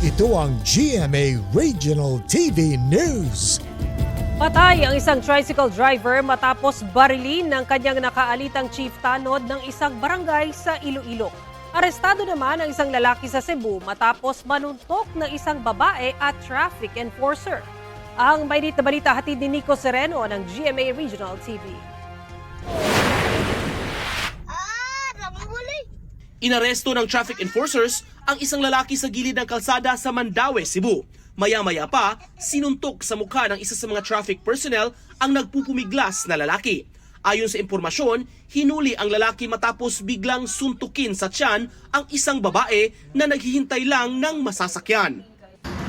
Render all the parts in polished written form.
Ito ang GMA Regional TV News. Patay ang isang tricycle driver matapos barilin ng kanyang nakaalitang chief tanod ng isang barangay sa Iloilo. Arestado naman ang isang lalaki sa Cebu matapos manuntok ng isang babae at traffic enforcer. Ang mainit na balita hatid ni Nico Sereno ng GMA Regional TV. Inaresto ng traffic enforcers ang isang lalaki sa gilid ng kalsada sa Mandaue, Cebu. Maya-maya pa, sinuntok sa mukha ng isa sa mga traffic personnel ang nagpupumiglas na lalaki. Ayon sa impormasyon, hinuli ang lalaki matapos biglang suntukin sa tiyan ang isang babae na naghihintay lang ng masasakyan.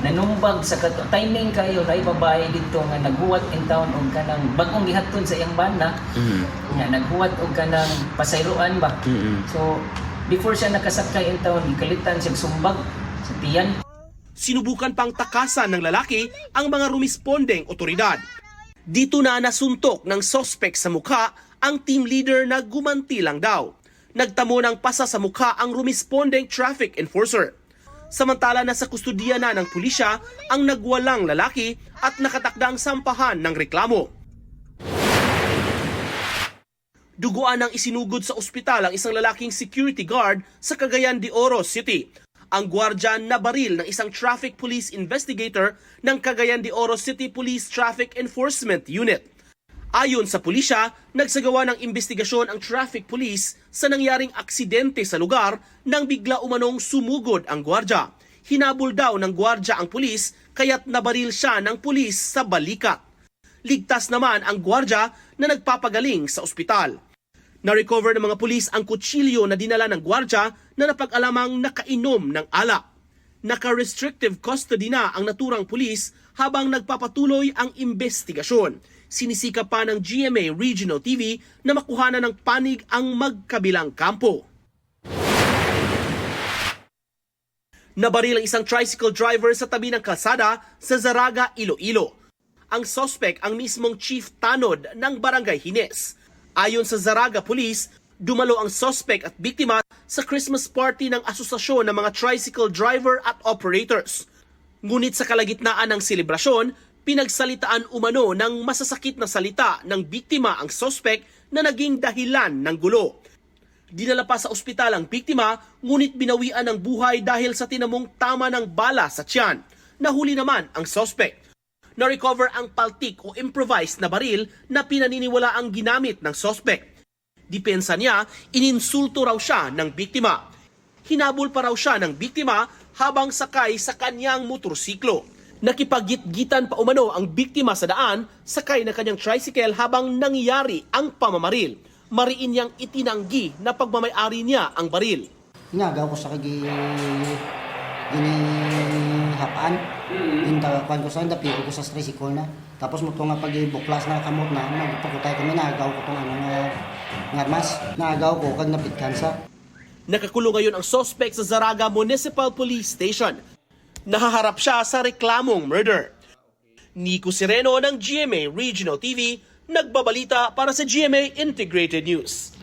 Nanumbag sa timing kayo na babae dito nga nagbuwat in town og kanang bagong gihatton sa iyang banda. Nga nagbuwat og kanang pasayroan ba. So before siya nakasakay in town, gikalitan siya sumbag sa tiyan. Sinubukan pang takasan ng lalaki ang mga rumispondeng otoridad. Dito na nasuntok ng sospek sa mukha ang team leader na gumanti lang daw. Nagtamo ng pasa sa mukha ang rumispondeng traffic enforcer. Samantala nasa kustudiya na ng pulisya ang nagwalang lalaki at nakatakdang sampahan ng reklamo. Duguan ang isinugod sa ospital ang isang lalaking security guard sa Cagayan de Oro City. Ang gwardya nabaril ng isang traffic police investigator ng Cagayan de Oro City Police Traffic Enforcement Unit. Ayon sa pulisya, nagsagawa ng investigasyon ang traffic police sa nangyaring aksidente sa lugar nang bigla umanong sumugod ang gwardya. Hinabol daw ng gwardya ang pulis kaya't nabaril siya ng pulis sa balikat. Ligtas naman ang gwardya na nagpapagaling sa ospital. Na-recover ng mga pulis ang kutsilyo na dinala ng gwardya na napag-alamang nakainom ng alak. Naka-restrictive custody na ang naturang pulis habang nagpapatuloy ang investigasyon. Sinisika pa ng GMA Regional TV na makuhanan ng panig ang magkabilang kampo. Nabaril ang isang tricycle driver sa tabi ng kalsada sa Zaraga, Iloilo. Ang suspect ang mismong chief tanod ng Barangay Hines. Ayon sa Zaraga Police, dumalo ang suspect at biktima sa Christmas party ng Asosasyon ng mga Tricycle Driver at Operators. Ngunit sa kalagitnaan ng selebrasyon, pinagsalitaan umano ng masasakit na salita ng biktima ang suspect na naging dahilan ng gulo. Dinala pa sa ospital ang biktima, ngunit binawian ng buhay dahil sa tinamong tama ng bala sa tiyan. Nahuli naman ang suspect. Na-recover ang paltik o improvised na baril na pinaniniwala ang ginamit ng suspect. Depensa niya, ininsulto raw siya ng biktima. Hinabol pa raw siya ng biktima habang sakay sa kanyang motorsiklo. Nakipagitgitan pa umano ang biktima sa daan, sakay na kanyang tricycle habang nangyari ang pamamaril. Mariin niyang itinanggi na pagmamayari niya ang baril. Inagaw ko sa ginihapaan. Yung tawapan ko sa dapiro ko sa tricycle na. Tapos mo nga pag-buklas na kamot na, nagpakutay kami, nagaw ko itong armas. Nagaw ko kag napitkan sa. Nakakulong ngayon ang suspect sa Zaraga Municipal Police Station. Nahaharap siya sa reklamong murder. Nico Sereno ng GMA Regional TV, nagbabalita para sa GMA Integrated News.